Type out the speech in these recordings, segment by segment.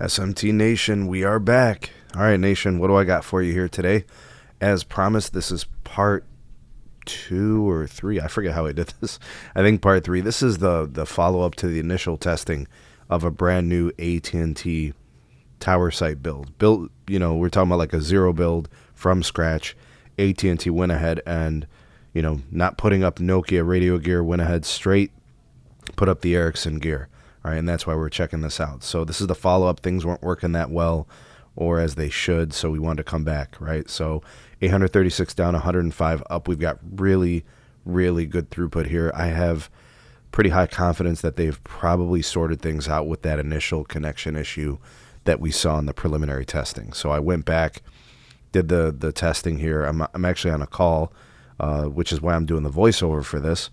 SMT Nation, we are back. All right, Nation, what do I got for you here today? As promised, this is part 2 or 3. I forget how I did this. I think part 3. This is the follow-up to the initial testing of a brand new AT&T tower site build. Built, we're talking about like a zero build from scratch. AT&T went ahead and, not putting up Nokia radio gear, went ahead straight, put up the Ericsson gear. All right, and that's why we're checking this out. So this is the follow-up. Things weren't working that well or as they should, so we wanted to come back, right? So 836 down, 105 up. We've got really, really good throughput here. I have pretty high confidence that they've probably sorted things out with that initial connection issue that we saw in the preliminary testing. So I went back, did the testing here. I'm actually on a call, which is why I'm doing the voiceover for this.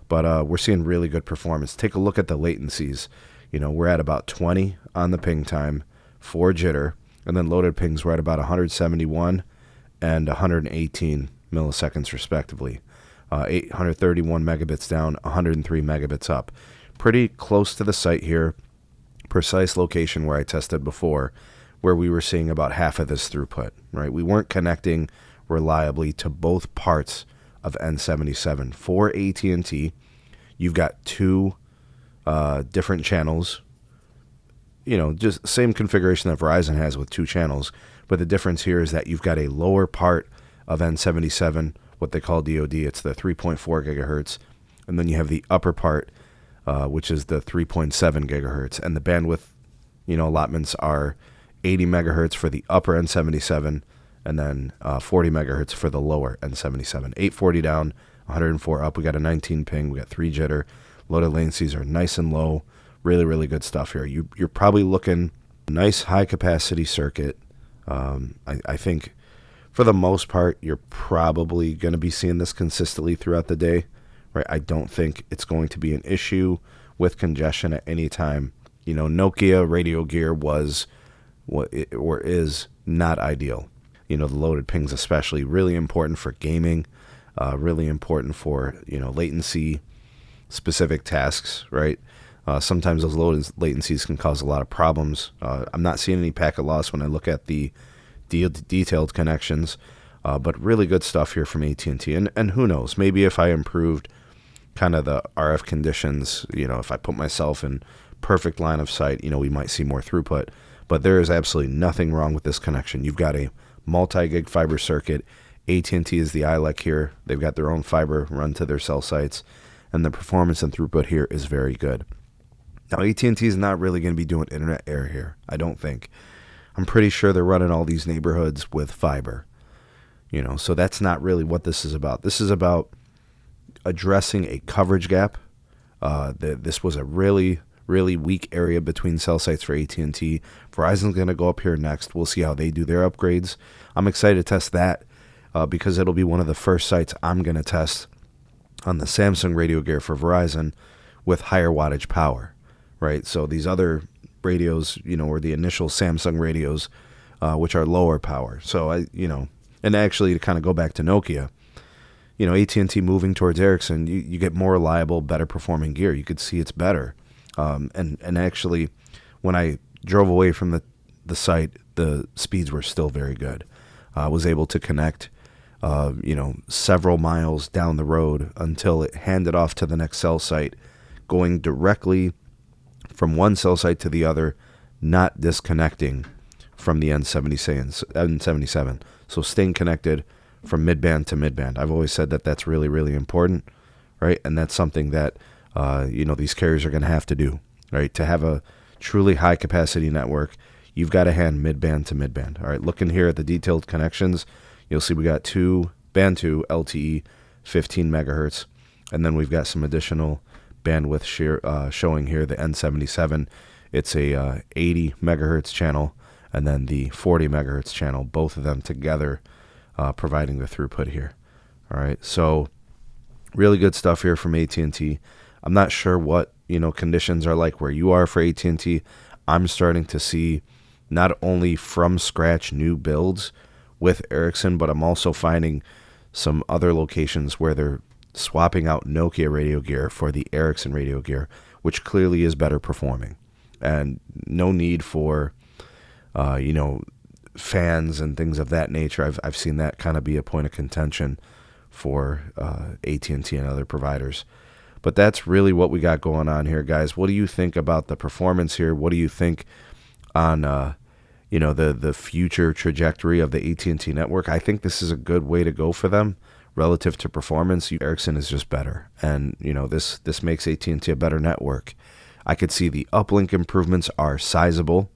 But we're seeing really good performance. Take a look at the latencies. We're at about 20 on the ping time, 4 jitter, and then loaded pings we're at about 171 and 118 milliseconds respectively. 831 megabits down, 103 megabits up. Pretty close to the site here. Precise location where I tested before, where we were seeing about half of this throughput, right? We weren't connecting reliably to both parts of N77. For AT&T, you've got 2 different channels, just same configuration that Verizon has with 2 channels, but the difference here is that you've got a lower part of N77, what they call DoD, it's the 3.4 gigahertz, and then you have the upper part, which is the 3.7 gigahertz, and the bandwidth, allotments are 80 megahertz for the upper N77, and then 40 megahertz for the lower N77. 840 down, 104 up. We got a 19 ping. We got 3 jitter. Loaded latencies are nice and low. Really, really good stuff here. You're probably looking nice high capacity circuit. I think for the most part, you're probably going to be seeing this consistently throughout the day, right? I don't think it's going to be an issue with congestion at any time. Nokia radio gear was or is not ideal. The loaded pings especially, really important for gaming, really important for, latency specific tasks, right? Sometimes those loaded latencies can cause a lot of problems. I'm not seeing any packet loss when I look at the detailed connections, but really good stuff here from AT&T. And who knows, maybe if I improved kind of the RF conditions, if I put myself in perfect line of sight, we might see more throughput. But there is absolutely nothing wrong with this connection. You've got a multi-gig fiber circuit. AT&T is the ILEC here. They've got their own fiber run to their cell sites, and the performance and throughput here is very good. Now, AT&T is not really going to be doing internet air here, I don't think. I'm pretty sure they're running all these neighborhoods with fiber, so that's not really what this is about. This is about addressing a coverage gap. This was a really weak area between cell sites for AT&T. Verizon's going to go up here next. We'll see how they do their upgrades. I'm excited to test that because it'll be one of the first sites I'm going to test on the Samsung radio gear for Verizon with higher wattage power, right? So these other radios, or the initial Samsung radios, which are lower power. So and actually to kind of go back to Nokia, AT&T moving towards Ericsson, you get more reliable, better performing gear. You could see it's better. And actually, when I drove away from the site, the speeds were still very good. I was able to connect, several miles down the road until it handed off to the next cell site, going directly from one cell site to the other, not disconnecting from the N77. So staying connected from midband to midband. I've always said that that's really, really important, right? And that's something that these carriers are going to have to do, right? To have a truly high capacity network, you've got to hand midband to midband. All right, looking here at the detailed connections, you'll see we got band 2 LTE, 15 megahertz, and then we've got some additional bandwidth showing here. The N77, it's a 80 megahertz channel, and then the 40 megahertz channel, both of them together providing the throughput here. All right, so really good stuff here from AT&T. I'm not sure what conditions are like where you are for AT&T. I'm starting to see not only from scratch new builds with Ericsson, but I'm also finding some other locations where they're swapping out Nokia radio gear for the Ericsson radio gear, which clearly is better performing. And no need for you know, fans and things of that nature. I've seen that kind of be a point of contention for AT&T and other providers. But that's really what we got going on here, guys. What do you think about the performance here? What do you think on you know, the future trajectory of the AT&T network? I think this is a good way to go for them relative to performance. Ericsson is just better, and you know, this makes AT&T a better network. I could see the uplink improvements are sizable.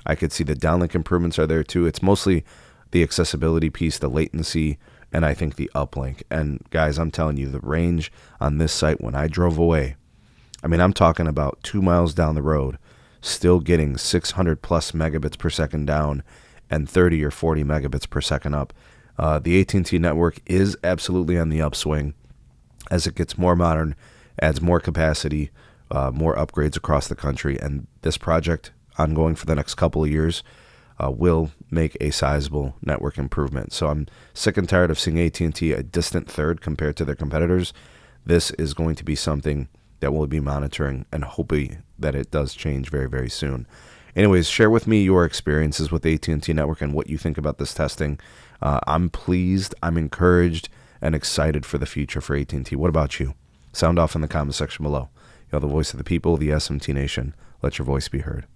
I could see the downlink improvements are there too. It's mostly the accessibility piece, the latency, and I think the uplink. And guys, I'm telling you, the range on this site when I drove away, I mean, I'm talking about 2 miles down the road, still getting 600 plus megabits per second down and 30 or 40 megabits per second up. The AT&T network is absolutely on the upswing as it gets more modern, adds more capacity, more upgrades across the country, and this project ongoing for the next couple of years will make a sizable network improvement. So I'm sick and tired of seeing AT&T a distant third compared to their competitors. This is going to be something that we'll be monitoring and hoping that it does change very, very soon. Anyways, share with me your experiences with the AT&T network and what you think about this testing. I'm pleased, I'm encouraged, and excited for the future for AT&T. What about you? Sound off in the comment section below. You're the voice of the people, the SMT Nation. Let your voice be heard.